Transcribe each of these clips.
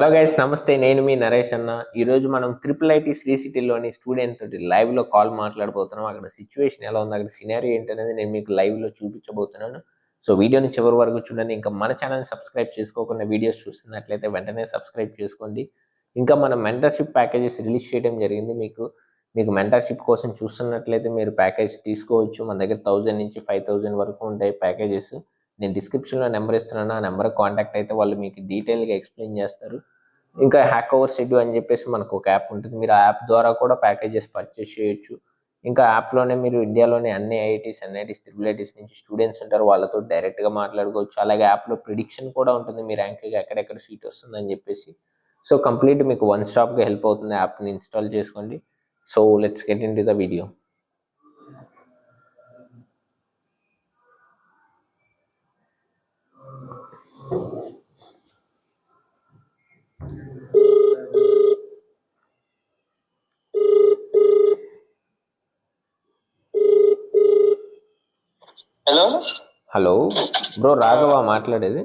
Hello guys, నమస్తే. నేను మీ నరేష్ అన్న. ఈరోజు మనం ట్రిపుల్ ఐటీ శ్రీ సిటీలోని స్టూడెంట్ తోటి లైవ్లో కాల్ మాట్లాడబోతున్నాం. అక్కడ సిచ్యువేషన్ ఎలా ఉంది, అక్కడ సినారియో ఏంటనేది నేను మీకు లైవ్లో చూపించబోతున్నాను. సో వీడియోని చివరి వరకు చూడండి. ఇంకా మన ఛానల్ని సబ్స్క్రైబ్ చేసుకోకుండా వీడియోస్ చూస్తున్నట్లయితే వెంటనే సబ్స్క్రైబ్ చేసుకోండి. ఇంకా మన మెంటర్షిప్ ప్యాకేజెస్ రిలీజ్ చేయడం జరిగింది. మీకు మెంటర్షిప్ కోసం చూస్తున్నట్లయితే మీరు ప్యాకేజ్ తీసుకోవచ్చు. మన దగ్గర 1000 నుంచి 5000 వరకు ఉంటాయి ప్యాకేజెస్. నేను డిస్క్రిప్షన్లో నెంబర్ ఇస్తున్నాను. ఆ నెంబర్కి కాంటాక్ట్ అయితే వాళ్ళు మీకు డీటెయిల్గా ఎక్స్ప్లెయిన్ చేస్తారు. ఇంకా హ్యాక్ ఓవర్ షెడ్యూ అని చెప్పేసి మనకు ఒక యాప్ ఉంటుంది. మీరు ఆ యాప్ ద్వారా కూడా ప్యాకేజెస్ పర్చేస్ చేయొచ్చు. ఇంకా యాప్లోనే మీరు ఇండియాలోని అన్ని ఐఐటీస్, ఎన్ఐటీస్, త్రిబుల్ ఐటీస్ నుంచి స్టూడెంట్స్ ఉంటారు, వాళ్ళతో డైరెక్ట్గా మాట్లాడుకోవచ్చు. అలాగే యాప్లో ప్రిడిక్షన్ కూడా ఉంటుంది, మీ ర్యాంక్కి ఎక్కడెక్కడ సీట్ వస్తుందని చెప్పేసి. సో కంప్లీట్ మీకు వన్ స్టాప్గా హెల్ప్ అవుతుంది. యాప్ని ఇన్స్టాల్ చేసుకోండి. So let's get in to the video. Hello bro, Raghava మాట్లాడేది?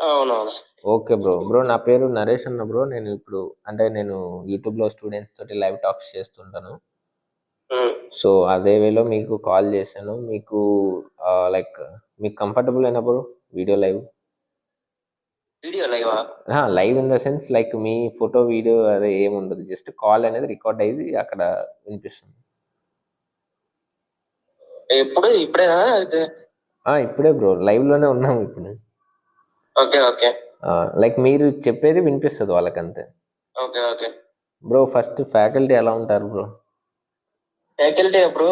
అవునవును. ఓకే బ్రో, నా పేరు నరేష్ అన్న బ్రో. నేను యూట్యూబ్లో స్టూడెంట్స్ తోటి లైవ్ టాక్స్ చేస్తుంటాను. సో అదే వేలో మీకు కాల్ చేశాను. మీకు కంఫర్టబుల్ అయినా bro video live? Live in the sense like me photo video అదే ఏముండదు, జస్ట్ కాల్ అనేది రికార్డ్ అయ్యి అక్కడ వినిపిస్తుంది. ఇప్పుడే బ్రో, లైవ్ లోనే ఉన్నాము ఇప్పుడు. లైక్ మీరు చెప్పేది వినిపిస్తుంది వాళ్ళకంతే. బ్రో ఫస్ట్ ఫ్యాకల్టీ ఎలా ఉంటారు bro? Faculty bro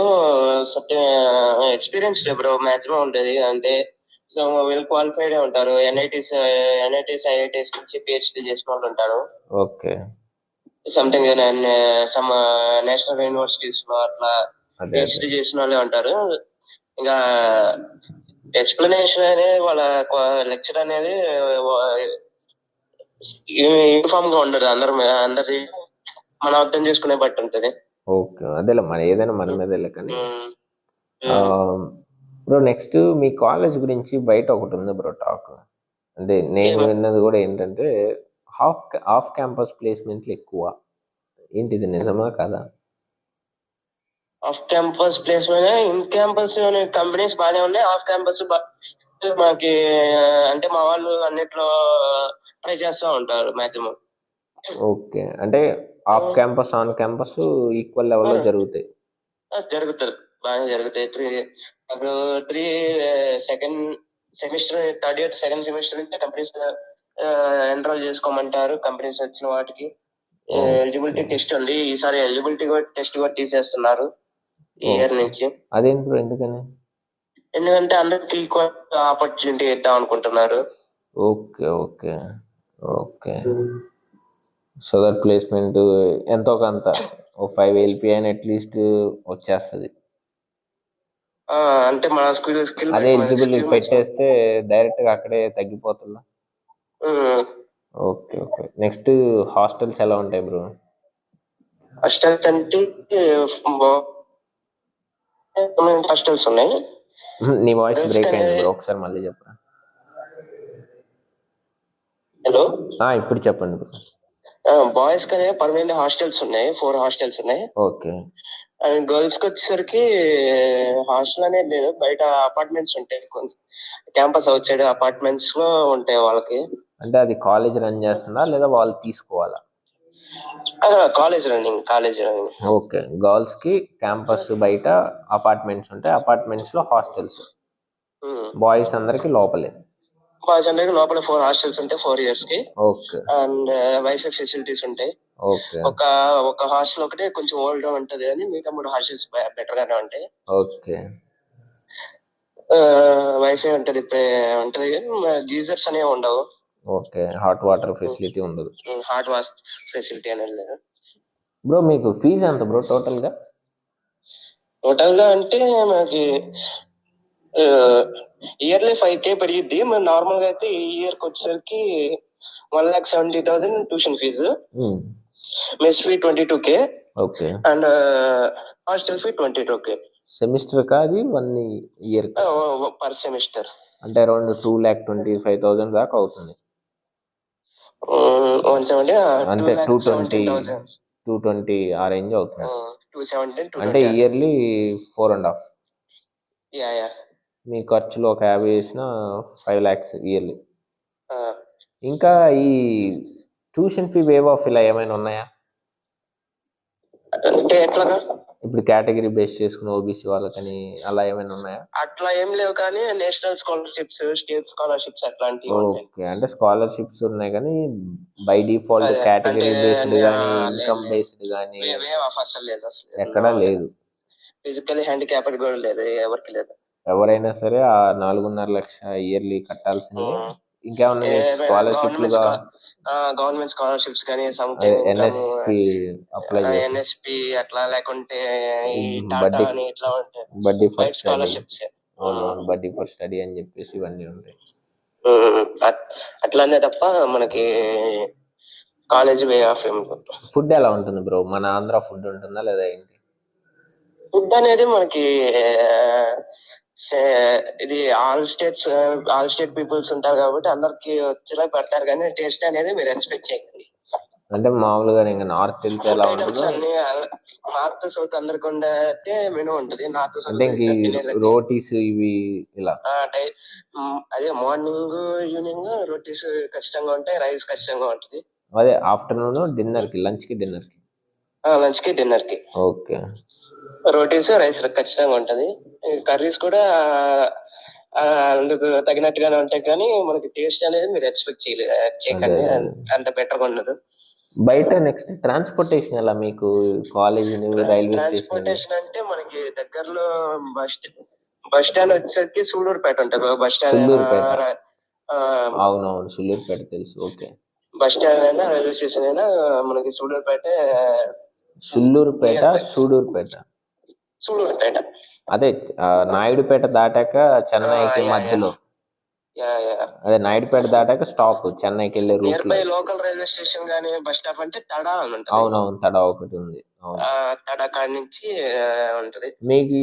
experience bro maximum ఉంటుంది. అంటే సో వెల్ క్వాలిఫైడ్ ఉంటారు. ఎన్ఐటీస్ ఐఐటీస్ నుంచి పిహెచ్డి చేసిన వాళ్ళు ఉంటారు. Okay. Something some national universities లో అట్లా పిహెచ్డి చేసిన వాళ్ళే ఉంటారు. ఇంకా ఎక్స్ప్లెనేషన్ అనేది వాళ్ళ లెక్చర్ అనేది యూనిఫామ్ గా ఉండదు. అందరి మనం అర్థం చేసుకునే బట్టి ఉంటది. ఓకే, అదేలే, మన ఏదైనా మన మీదే లెక్కని. బ్రో నెక్స్ట్ మీ కాలేజ్ గురించి బయట ఒకటి ఉంది బ్రో టాక్. అంటే నేను విన్నది కూడా ఏంటంటే ఆఫ్ క్యాంపస్ ప్లేస్మెంట్లు ఎక్కువ. ఏంటిది నిజమా కదా? Off campus placement, in campus companies బాగానే ఉన్నాయి. ఆఫ్ క్యాంపస్ మాకి అంటే మా వాళ్ళు అన్నిట్లో ట్రై చేస్తూ ఉంటారు మాక్సిమం. ఓకే, అంటే off campus on campus equal లెవెల్లో జరుగుతాయి. జరుగుతుంది, బాగా జరుగుతాయి. Three second semester, third year second semester నుంచి కంపెనీస్ ఎన్రోల్ చేసుకోమంటారు. కంపెనీస్ వచ్చిన వాటికి ఎలిజిబిలిటీ టెస్ట్ ఉంది. ఈసారి ఎలిజిబిలిటీ టెస్ట్ కూడా తీసేస్తున్నారు ఈ ఇయర్ నుంచి. అదేంటి బ్రో, ఎందుకని? ఎందుకంటే అందరికి ఈక్వల్ ఆపర్చునిటీ ఇద్దాం అనుకుంటున్నారు. Okay okay okay. So that placement ఎంతో కొంత 5 LP అని అట్లీస్ట్ వచ్చేస్తుంది. అంటే మన స్కిల్ అదే ఎలిజిబుల్ పెట్టేస్తే డైరెక్ట్ గా అక్కడే తగ్గిపోతుందా? Okay okay. నెక్స్ట్ హాస్టల్స్ ఎలా ఉంటాయి బ్రో? హాస్టల్స్ అంటే హాస్టల్స్ ఉన్నాయి. నీ వాయిస్ బ్రేక్ అయింది బ్రో, ఒకసారి మళ్ళీ చెప్పరా. హలో, ఇప్పుడు చెప్పండి బ్రో. బాయ్స్ కనే పర్మనెంట్ హాస్టల్స్ ఉన్నాయి, 4 హాస్టల్స్ ఉన్నాయి. ఓకే. అండ్ గర్ల్స్ కి వచ్చేసరికి హాస్టల్ అనేది లేదు, బయట అపార్ట్మెంట్స్ ఉంటాయి. కొంచెం క్యాంపస్ అవుట్ సైడ్ అపార్ట్మెంట్స్ లో ఉంటాయి వాళ్ళకి. అంటే అది కాలేజ్ రన్ చేస్తుందా లేదా వాళ్ళు తీసుకోవాలా? College running. ఓకే, గర్ల్స్ కి క్యాంపస్ బయట అపార్ట్మెంట్స్ ఉంటాయి, అపార్ట్మెంట్స్ లో హాస్టల్స్. బాయ్స్ అందరికి లోపలే. బాయ్స్ అందరికి లోపల 4 హాస్టల్స్ ఉంటాయి 4 years కి. ఓకే. అండ్ వైఫై ఫెసిలిటీస్ ఉంటాయి. ఓకే. ఒక హాస్టల్ ఒకటే కొంచెం ఓల్డ్ ఉంటది అని మిగతా 3 హాస్టల్స్ బెటర్ గానే ఉంటాయి. ఓకే. వైఫై ఉంటది కానీ గీజర్స్ అనేవి ఉండవు. ఓకే, హాట్ వాటర్ ఫెసిలిటీ ఉండదు. హాట్ వాటర్ ఫెసిలిటీ అనేది లేదు. బ్రో మీకు ఫీజు ఎంత బ్రో టోటల్ గా? అంటే మనకి ఇయర్లీ 5K పెరిగిద్ది. మరి నార్మల్ గా అయితే ఈ ఇయర్ కి వచ్చేసరికి 1,70,000 tuition fee, mess fee 22K. Okay. And hostel fee 22K. Semester కాదు 1 ఇయర్ పర్ సెమిస్టర్. అంటే అరౌండ్ 2,25,000 దాకా అవుతుంది. 170 అంతే 220 2,17,000 220 ఆ రేంజ్ అవుతుంది. 217 అంటే 220 ఇయర్లీ 4.5. యా యా మీ ఖర్చులు ఒక 50 వేసిన 5 lakhs ఇయర్లీ. ఇంకా ఈ ట్యూషన్ ఫీ వేవ్ ఆఫ్ ఇలా ఏమైనా ఉన్నాయా? అంటే ఎట్లాగా? ఇప్పుడు కేటగిరీ బేస్ చేసుకుని ఓబీసీ వాళ్ళకని అలా ఏమైనా ఉన్నాయా? అట్లా ఏం లేవు కానీ నేషనల్ స్కాలర్షిప్స్, స్టేట్ స్కాలర్షిప్స్ అట్లాంటివి ఉంటాయి. ఓకే, అంటే స్కాలర్షిప్స్ ఉన్నాయి కానీ బై డిఫాల్ట్ అదే, కేటగిరీ అంటే బేస్డ్ కానీ లేదు, ఇన్కమ్ లేదు. బేస్డ్ కానీ అసలు లేదు, ఎక్కడా లేదు. ఫిజికల్లీ హ్యాండిక్యాప్డ్ కూడా లేదు, ఎవరికి లేదు. ఎవరైనా సరే ఆ 4.5 లక్ష ఇయర్లీ కట్టాల్సిందే. ఇంకేమన్నా మీకు స్కాలర్షిప్లుగా గవర్నమెంట్ స్కాలర్షిప్స్ కానీ అదే సంథింగ్ ఎన్ఎస్పి అప్లై చేసి ఎన్ఎస్పి అట్లా, లేకుంటే ఈ బడ్డీ టాటా అని ఇట్లా ఉంటాయి బడ్డీ ఫర్ బయట స్టడీ. స్కాలర్షిప్స్. అవునవును, బడ్డీ ఫర్ స్టడీ అని చెప్పేసి ఇవన్నీ ఉంటాయి. అట్లానే తప్ప మనకి కాలేజ్ వే ఆఫ్ ఫుడ్ ఎలా ఉంటుంది బ్రో? మన ఆంధ్ర ఫుడ్ ఉంటుందా లేదా ఏంటి? ఫుడ్ అనేది మనకి ఇది ఆల్ స్టేట్ పీపుల్స్ ఉంటారు కాబట్టి అందరికి వచ్చేలా పెడతారు, కానీ టేస్ట్ అనేది మీరు ఎక్స్పెక్ట్ చేయకండి. అంటే మామూలుగా ఇంకా నార్త్ వెళ్తే ఎలా ఉంటుందో అన్ని నార్త్ సౌత్ అందరికి ఉండే మెనూ ఉంటుంది. నార్త్ అంటే ఇంక రోటీస్ ఇవి ఇలా అదే మార్నింగ్ ఈవినింగ్ రోటీస్ ఖచ్చితంగా ఉంటాయి, రైస్ ఖచ్చితంగా ఉంటుంది. అదే ఆఫ్టర్నూన్ డిన్నర్ కి, లంచ్ కి, డిన్నర్ కి. లంచ్ కి డిన్నర్ కి ఓకే, రోటీస్ రైస్ ఖచ్చితంగా ఉంటది. కర్రీస్ కూడా అందుకు తగినట్టుగానే ఉంటాయి, కానీ మనకి టేస్ట్ అనేది మీరు ఎక్స్పెక్ట్ చేయకండి, అంత బెటర్ గా ఉండదు. బయట నెక్స్ట్ ట్రాన్స్పోర్టేషన్ ఎలా మీకు? College railway station? ట్రాన్స్పోర్టేషన్ అంటే మనకి దగ్గరలో బస్ స్టాండ్ వచ్చేసరికి సూళ్ళూరుపేట ఉంటుంది. బస్ స్టాండ్ సుళ్ళూరుపేట, అవునవును సుళ్ళూరుపేట తెలుసు. ఓకే, బస్ స్టాండ్ అయినా రైల్వే స్టేషన్ అయినా మనకి సూళ్ళూరుపేట సూళ్ళూరుపేట అదే నాయుడుపేట దాటాక చెన్నైకి మధ్యలో. అదే నాయుడుపేట దాటాక స్టాప్ చెన్నైకి వెళ్ళే రూట్ లో. లోకల్ రైల్వే స్టేషన్ గానీ బస్ స్టాప్ అంటే తడా అని ఉంటుంది. అవునవును, తడా ఒకటి ఉంది. తడా కాడి నుంచి ఉంటది. మీకు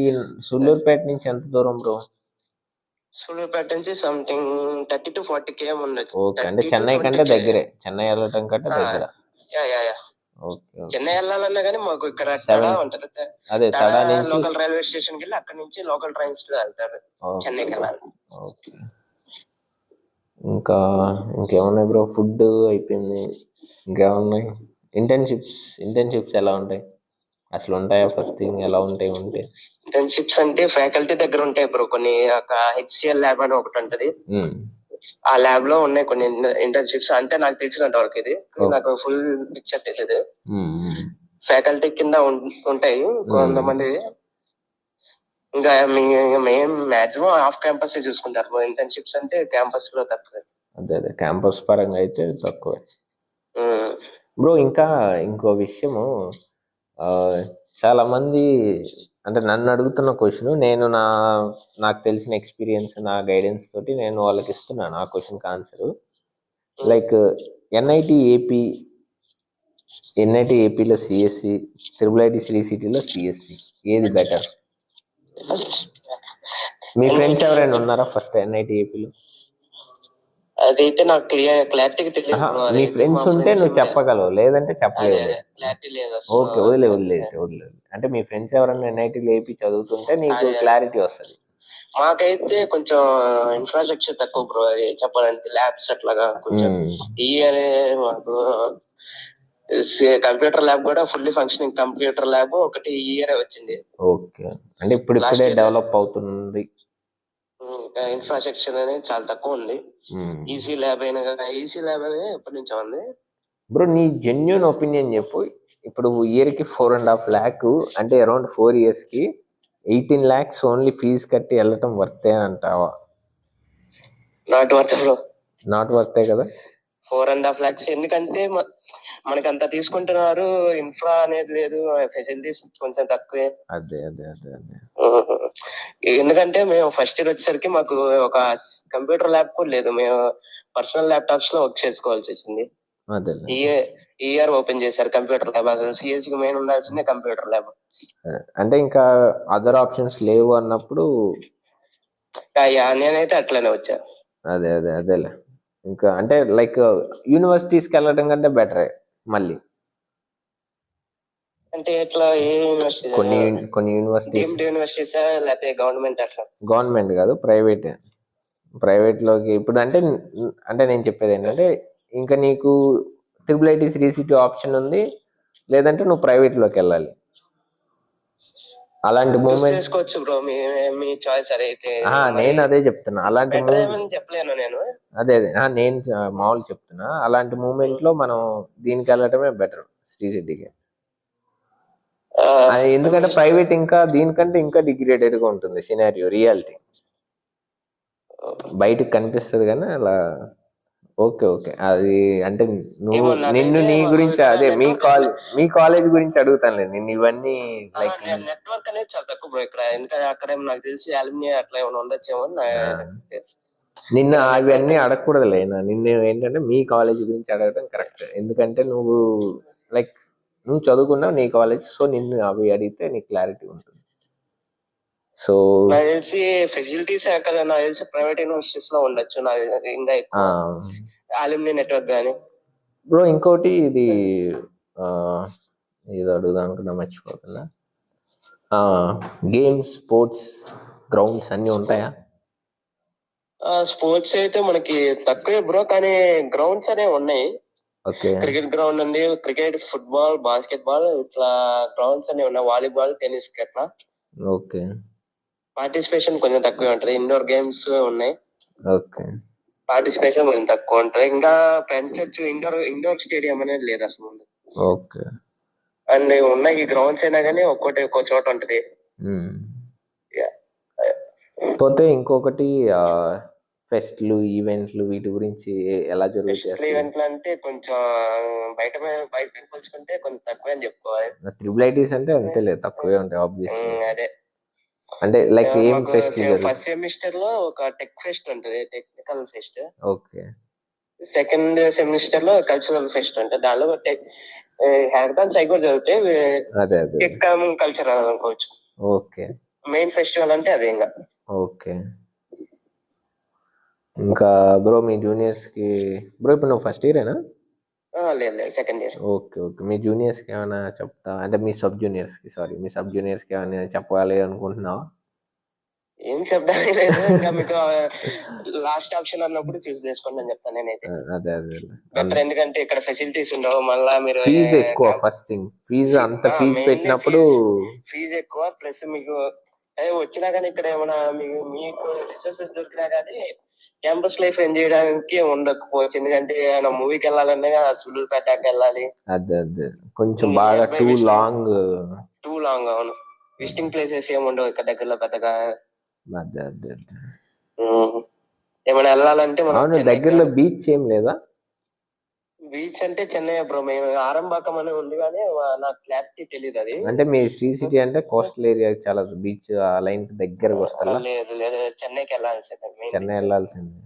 సుళ్ళూరుపేట నుంచి ఎంత దూరం బ్రో? సూళ్ళూరుపేట నుంచి సంథింగ్ 30 to 40 km ఉండొచ్చు. ఓకే, అంటే చెన్నై కంటే దగ్గరే, చెన్నై వెళ్ళటం కంటే దగ్గర. ఓకే, చెన్నై వెళ్ళాలన్నా కానీ మాకు ఇక్కడ తడా ఉంటది. అదే తడా నుంచి లోకల్ రైల్వే స్టేషన్ కి వెళ్ళి అక్కడ నుంచి లోకల్ ట్రైన్స్ వెళ్తారు చెన్నైకి వెళ్ళాలి. ఓకే, ఇంకేమున్నాయి బ్రో? ఫుడ్ అయిపోయింది, ఇంకేమున్నాయి? ఇంటర్న్షిప్స్ ఎలా ఉంటాయి అసలు? ఉంటాయా? ఫస్ట్ థింగ్ ఎలా ఉంటాయి? ఇంటర్న్షిప్స్ అంటే ఫ్యాకల్టీ దగ్గర ఉంటాయి బ్రో. కొన్ని ఒక హెచ్సిఎల్ ల్యాబ్ అని ఒకటి ఉంటది. ఆ ల్యాబ్ లో ఉన్నాయి కొన్ని ఇంటర్న్షిప్స్. అంటే నాకు తెలిసినంత వరకు ఇది, నాకు ఫుల్ పిక్చర్ తెలియదు. ఫ్యాకల్టీ కింద ఉంటాయి కొంతమంది. ఇంకా మేము మాక్సిమం ఆఫ్ క్యాంపస్ చూసుకుంటారు ఇంటర్న్షిప్స్ అంటే, క్యాంపస్ లో తక్కువ. అదే క్యాంపస్ పరంగా అయితే తక్కువే బ్రో. ఇంకా ఇంకో విషయము, చాలా మంది అంటే నన్ను అడుగుతున్న క్వశ్చన్, నేను నాకు తెలిసిన ఎక్స్పీరియన్స్, నా గైడెన్స్ తోటి నేను వాళ్ళకి ఇస్తున్నాను ఆ క్వశ్చన్కి ఆన్సర్. లైక్ ఎన్ఐటి ఏపీలో సిఎస్సి, IIIT శ్రీ సిటీలో సిఎస్సి, ఏది బెటర్? మీ ఫ్రెండ్స్ ఎవరైనా ఉన్నారా ఫస్ట్ ఎన్ఐటి ఏపీలో? అదైతే నాకు క్లారిటీగా తెలియదు. మీ ఫ్రెండ్స్ ఉంటే నువ్వు చెప్పగలవు, లేదంటే చెప్పలేవు. ఓకే, వదిలేదు. అంటే మీ ఫ్రెండ్స్ ఎవరైనా ఎన్ఐటీలో ఏపీ చదువుతుంటే నీకు క్లారిటీ వస్తుంది. మాకైతే కొంచెం ఇన్ఫ్రాస్ట్రక్చర్ తక్కువ బ్రో, అది చెప్పాలంటే ల్యాబ్స్ అట్లాగా కొంచెం. మాకు కంప్యూటర్ ల్యాబ్ కూడా ఫుల్లీ ఫంక్షనింగ్ కంప్యూటర్ ల్యాబ్ ఒకటి ఇయర్ వచ్చింది. ఓకే, అంటే ఇప్పుడే డెవలప్ అవుతుంది. ఇన్ఫ్రాస్ట్రక్చర్ అనేది చాలా తక్కువ ఉంది. ఈసీ ల్యాబ్ అయినా ఈసీ ల్యాబ్ అనేది ఎప్పటి నుంచో ఉంది బ్రో. నీ జెన్యున్ ఒపీనియన్ చెప్పు. ఇప్పుడు ఇయర్ కి 4.5 lakh అంటే అరౌండ్ 4 years కి 18 lakhs ఓన్లీ ఫీజు కట్టి వెళ్ళటం వర్తే అంటావా? నాట్ వర్తే కదా. 4.5 lakhs ఎందుకంటే మనకి అంత తీసుకుంటున్నారు, ఇన్ఫ్రా అనేది లేదు, ఫెసిలిటీస్ కొంచెం తక్కువే. అదే ఎందుకంటే మేము ఫస్ట్ ఇయర్ వచ్చేసరికి మాకు ఒక కంప్యూటర్ ల్యాబ్ కూడా లేదు. మేము పర్సనల్ ల్యాప్టాప్స్ లో వర్క్ చేసుకోవాల్సి వచ్చింది. ఇయర్ ఓపెన్ చేశారు కంప్యూటర్ ల్యాబ్. అసలు సిఎస్సి కి మెయిన్ ఉండాల్సిందే కంప్యూటర్ ల్యాబ్. అంటే ఇంకా అదర్ ఆప్షన్స్ లేవు అన్నప్పుడు నేనైతే అట్లనే వచ్చా. అదేలే. ఇంకా అంటే లైక్ యూనివర్సిటీస్కి వెళ్ళడం కంటే బెటరే మళ్ళీ. అంటే ఎట్లా ఏ యూనివర్సిటీ? కొన్ని కొన్ని యూనివర్సిటీస్ డీమ్డ్ యూనివర్సిటీసా లేకపోతే గవర్నమెంట్ అట్లా? గవర్నమెంట్ కాదు, ప్రైవేట్. ప్రైవేట్లోకి ఇప్పుడు అంటే అంటే నేను చెప్పేది ఏంటంటే ఇంకా నీకు IIIT శ్రీ సిటీ ఆప్షన్ ఉంది, లేదంటే నువ్వు ప్రైవేట్లోకి వెళ్ళాలి. అలాంటి చూస్ మూమెంట్ చేసుకోవచ్చు బ్రో, మీ మీ చాయిస్. అయితే నేను అదే చెప్తున్నా. అలాంటి బెటర్ ఏమని చెప్పలేను నేను. అదే నేను మామూలు చెప్తున్నా. అలాంటి మూమెంట్లో మనం దీనికి వెళ్ళటమే బెటర్, శ్రీ సిటీకి. ఎందుకంటే ప్రైవేట్ ఇంకా దీనికంటే ఇంకా డిగ్రేడెడ్గా ఉంటుంది సినారియో, రియాలిటీ బయటకు కనిపిస్తుంది కానీ అలా. ఓకే ఓకే, అది అంటే నువ్వు నిన్ను నీ గురించి అదే మీ కాలేజ్ గురించి అడుగుతానులే నిన్ను ఇవన్నీ. లైక్ నెట్వర్క్ అనేది చాలా తక్కువ బ్రో ఇక్కడ, ఎందుకంటే అక్కడ నాకు తెలిసి అలుమ్ని అట్లా ఏమైనా ఉండొచ్చేమో. నిన్ను అవన్నీ అడగకూడదులే, నిన్ను ఏంటంటే మీ కాలేజ్ గురించి అడగడం కరెక్ట్. ఎందుకంటే నువ్వు లైక్ నువ్వు చదువుకున్నావు నీ కాలేజ్, సో నిన్ను అవి అడిగితే నీకు క్లారిటీ ఉంటుంది. సో నాకు తెలిసి ఫెసిలిటీస్ అక్కడ నాకు తెలిసి ప్రైవేట్ యూనివర్సిటీస్ లో ఉండొచ్చు నాకు ఇంకా అలుమ్ని నెట్వర్క్ కానీ. బ్రో ఇంకోటి ఇది ఇది అడుగుదాం అనుకున్నా, మర్చిపోతున్నా. గేమ్స్, స్పోర్ట్స్ గ్రౌండ్స్ అన్నీ ఉంటాయా? స్పోర్ట్స్ అయితే మనకి తక్కువే బ్రో, కానీ గ్రౌండ్స్ అనేవి ఉన్నాయి. ఓకే, క్రికెట్ గ్రౌండ్ ఉంది, క్రికెట్, ఫుట్బాల్, బాస్కెట్ బాల్ ఇట్లా గ్రౌండ్స్ అన్ని ఉన్నాయి. వాలీబాల్, టెన్నిస్ కి అట్లా. ఓకే, పార్టిసిపేషన్ కొంచెం తక్కువే ఉంటది. ఇండోర్ గేమ్స్ ఉన్నాయి, ఓకే. పార్టిసిపేషన్ కొంచెం తక్కువ ఉంటది. ఇంకా పెంచొచ్చు. ఇండోర్ స్టేడియం అనేది లేదు అసలు ముందు. ఓకే. అండ్ ఉన్న ఈ గ్రౌండ్స్ అయినా కానీ ఒక్కో చోట ఉంటది. పోతే ఇంకొకటి ఫెస్ట్లు, ఈవెంట్లు వీటి గురించి ఎలా జరుగుతాయి? ఈవెంట్లు అంటే కొంచెం బయట పోల్చుకుంటే కొంచెం తక్కువే అని చెప్పుకోవాలి. IIITs అంటే అంతేలే, తక్కువే ఉంటాయి ఆబ్వియస్లీ. అదే అంటే లైక్ ఏం ఫెస్ట్? ఫస్ట్ సెమిస్టర్ లో ఒక టెక్ ఫెస్ట్ ఉంటది, technical fest. Okay. Second semester లో కల్చరల్ ఫెస్ట్ ఉంటుంది. దానిలో హ్యాకథాన్స్ అవి కూడా జరుగుతాయి. అదే టెక్ కల్చర్ అనుకోవచ్చు. ఓకే. మెయిన్ ఫెస్టివల్ అంటే అదే. ఇంకా ఓకే. ఇంకా బ్రో మీ జూనియర్స్ కి, బ్రో ఇప్పుడు నువ్వు ఫస్ట్ ఇయరేనా? లేదు, సెకండ్ ఇయర్. Okay okay. మీ జూనియర్స్ కి ఏమైనా చెప్తా అంటే మీ సబ్ జూనియర్స్ కి ఏమైనా చెప్పాలి అనుకుంటున్నావా? ఏం చెప్పడానికి లేదు, ఇంకా మీకు లాస్ట్ ఆప్షన్ అన్నప్పుడు చూస్ చేసుకోండి అని చెప్తాను నేనైతే. అదే బెటర్, ఎందుకంటే ఇక్కడ ఫెసిలిటీస్ ఉండవు. మళ్ళా మీరు ఫీజు ఎక్కువ. ఫస్ట్ థింగ్ ఫీజు, అంత ఫీజు పెట్టినప్పుడు ఫీజు ఎక్కువ. ప్లస్ మీకు వచ్చినా కానీ ఇక్కడ ఏమైనా మీకు రిసోర్సెస్ దొరికినా కానీ క్యాంపస్ లైఫ్ ఎంజాయ్ చేయడానికి ఉండకపోవచ్చు. ఎందుకంటే ఆయన మూవీకి వెళ్ళాలన్నా సులూరుపేటకి వెళ్ళాలి. అదే కొంచెం బాగా టూ లాంగ్. అవును. విజిటింగ్ ప్లేసెస్ ఏమి ఉండవు ఇక్కడ దగ్గరలో పెద్దగా. అదే ఏమైనా వెళ్ళాలంటే అవును, దగ్గరలో బీచ్ ఏం లేదా? బీచ్ అంటే చెన్నై బ్రో. మేము ఆరంభాకం అని ఉంది కానీ నాకు క్లారిటీ తెలియదు అది. అంటే మీ శ్రీ సిటీ అంటే కోస్టల్ ఏరియా, చాలా బీచ్ ఆ లైన్ కి దగ్గరకు వస్తా. లేదు, చెన్నైకి వెళ్ళాల్సిందే. చెన్నై వెళ్ళాల్సిందే.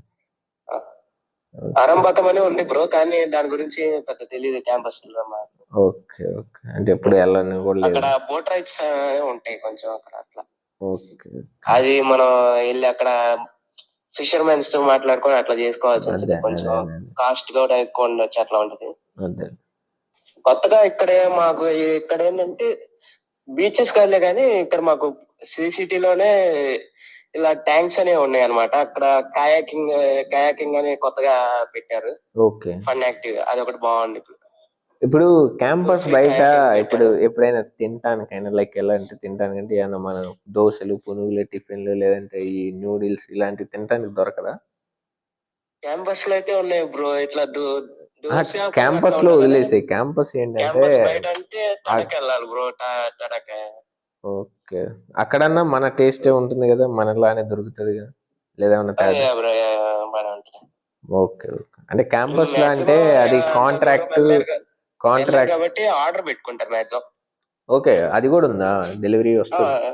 ఆరంభాకం అని ఉంది బ్రో, కానీ దాని గురించి పెద్ద తెలియదు క్యాంపస్ లో. Okay okay. అంటే ఎప్పుడు వెళ్ళని కూడా లేదు. అక్కడ బోట్ రైడ్స్ ఉంటాయి కొంచెం అక్కడ అట్లా. ఓకే. అది మనం వెళ్ళి అక్కడ ఫిషర్మెన్స్ తో మాట్లాడుకొని అట్లా చేసుకోవాల్సి ఉంటుంది. కొంచెం కాస్ట్ కూడా ఎక్కువ ఉండొచ్చు, అట్లా ఉంటది. కొత్తగా మాకు ఇక్కడ ఏంటంటే బీచెస్ కాదులే కానీ ఇక్కడ మాకు శ్రీ సిటీలోనే ఇలా ట్యాంక్స్ అనేవి ఉన్నాయి అనమాట. అక్కడ కయాకింగ్ అని కొత్తగా పెట్టారు. ఓకే. ఫన్ యాక్టివ్, అది ఒకటి బాగుంది. ఇప్పుడు క్యాంపస్ బయట ఎప్పుడైనా తినటానికైనా లైక్ ఎలా అంటే తినటానికంటే ఏమన్నా మన దోశలు, పునుగులు, టిఫిన్లు, లేదంటే ఈ నూడిల్స్ ఇలాంటివి తినటానికి దొరకదా? క్యాంపస్ లో అయితే ఉన్నాయి బ్రో. ఇట్లా క్యాంపస్ లో వదిలేసి క్యాంపస్ ఏంటంటే బయట అంటే తడక వెళ్ళాలి బ్రో. తడక. ఓకే. అక్కడన్నా మన టేస్టే ఉంటుంది కదా, మనలానే దొరుకుతుంది కదా, లేదా? Okay okay. అంటే క్యాంపస్ లో అంటే అది కాంట్రాక్ట్ కాబట్టి ఆర్డర్ పెట్టుకుంటారు మాక్సిమం. ఓకే, అది కూడా ఉందా? డెలివరీ వస్తుంది?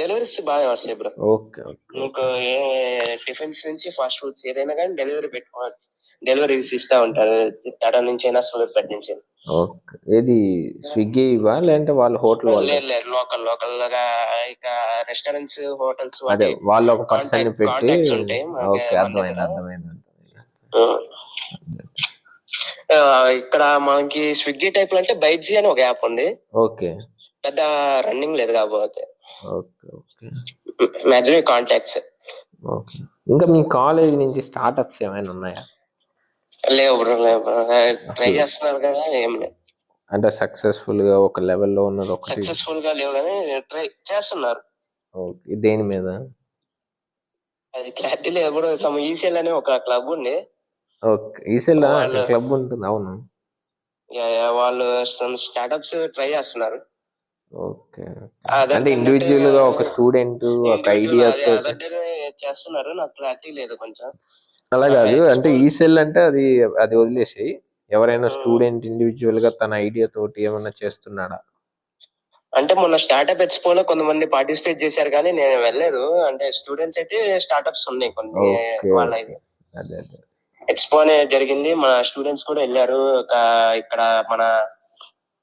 డెలివరీస్ బాగా వస్తాయి బ్రో. Okay okay. మీకు ఏ టిఫిన్స్ నుంచి ఫాస్ట్ ఫుడ్స్ ఏదైనా కానీ డెలివరీస్ ఇస్తా ఉంటారు. తడ నుంచి అయినా సూలూరుపేట నుంచి. ఓకే. ఏది స్విగ్గీ ఇవా లేదంటే వాళ్ళ హోటల్? లేదు, లోకల్ గా ఇక రెస్టారెంట్స్, హోటల్స్ అదే వాళ్ళు ఒక పర్సన్ ని పెట్టి. ఓకే, అర్థమైంది. ఇక్కడ మనకి స్విగ్గీ టైప్ లో అంటే బైట్జీ అని ఒక యాప్ ఉంది. ఓకే పెద్ద రన్నింగ్ లేదు కాకపోతే okay okay maximum contacts. Okay. ఇంకా మీ కాలేజ్ నుంచి స్టార్టప్స్ ఏమైనా ఉన్నాయా? లేవు బ్రో, లేవు బ్రో. ట్రై అసలు చేస్తున్నారు కదా, ఏం లేదు. అంటే సక్సెస్ఫుల్ గా ఒక లెవెల్లో ఉన్నది ఒకటి. సక్సెస్ఫుల్ గా లేవు కానీ ట్రై చేస్తున్నారు. ఓకే. దేని మీద? అది క్లారిటీ లేదు బ్రో. సమ్ ఈసీఎల్ అనే ఒక క్లబ్ ఉంది. ఓకే. ఈసెల్ వాళ్ళు క్లబ్ ఉంటుంది. అవును. వాళ్ళు స్టార్టప్స్ ట్రై చేస్తున్నారు. ఓకే. అదర్ అంటే దెన్ ఇండివిజువల్ గా ఒక స్టూడెంట్ ఒక ఇండివిజువల్ ఐడియా అదే తోటి అదర్ డే చేస్తున్నారు. నాకు క్లారిటీ లేదు కొంచెం. అలా కాదు. నాకు అంటే expo- ఈ సెల్ అంటే అది వదిలేసి ఎవరైనా ఉమ్, స్టూడెంట్ ఇండివిజువల్ గా తన ఐడియా తోటి ఏమైనా చేస్తున్నాడా? అంటే మొన్న స్టార్ట్అప్ ఎక్స్పోలో కొంతమంది పార్టిసిపేట్ చేశారు కానీ నేను వెళ్ళలేదు. అంటే స్టూడెంట్స్ అయితే స్టార్ట్అప్స్ ఉన్నాయి కొన్ని ఓకే వాళ్ళ ఓకే. అదే అదే. ఎక్స్పో అనే జరిగింది. మన స్టూడెంట్స్ కూడా వెళ్ళారు. ఇక్కడ మన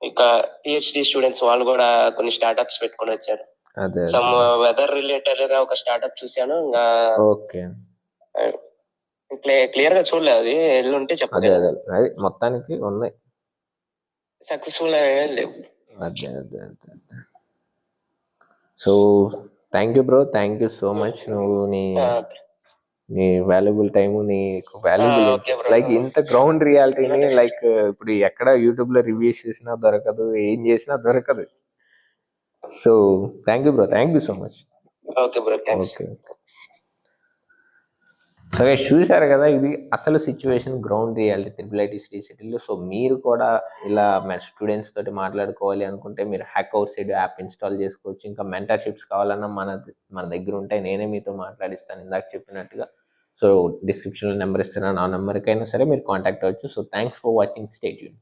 ఇక పిహెచ్డి స్టూడెంట్స్ వాళ్ళు కూడా కొన్ని స్టార్ట్అప్స్ పెట్టుకొని వచ్చారు. అదే సమ్ అదే. వెదర్ రిలేటెడ్ గా ఒక స్టార్ట్అప్ చూశాను. ఇంకా ఓకే. క్లియర్ గా చూడలేదు. అది ఎల్లుంటే అదే చెప్పగలను. అదే. అది మొత్తానికి ఉన్నాయి. సక్సెస్ఫుల్ లేవు. అదే అదే అదే. So thank you bro, thank you so much. నువ్వు నీ వాల్యుబుల్ టైం, నీకు వాల్యుబుల్ ఓకే బ్రో. లైక్ ఇంత గ్రౌండ్ రియాలిటీని లైక్ ఇప్పుడు ఎక్కడ యూట్యూబ్ లో రివ్యూస్ చేసినా దొరకదు, ఏం చేసినా దొరకదు. So thank you bro, thank you so much. Okay bro, thanks. Okay. సరే, చూశారు కదా, ఇది అసలు situation, ground reality triple IT Sri సిటీలో. సో మీరు కూడా ఇలా స్టూడెంట్స్ తోటి మాట్లాడుకోవాలి అనుకుంటే మీరు hack out side app install చేసుకోవచ్చు. ఇంకా మెంటర్షిప్స్ కావాలన్నా మన దగ్గర ఉంటాయి, నేనే మీతో మాట్లాడిస్తాను ఇందాక చెప్పినట్టుగా. సో డిస్క్రిప్షన్లో నెంబర్ ఇస్తున్నాను, ఆ నెంబర్కైనా సరే మీరు కాంటాక్ట్ అవ్వచ్చు. So thanks for watching, stay tune.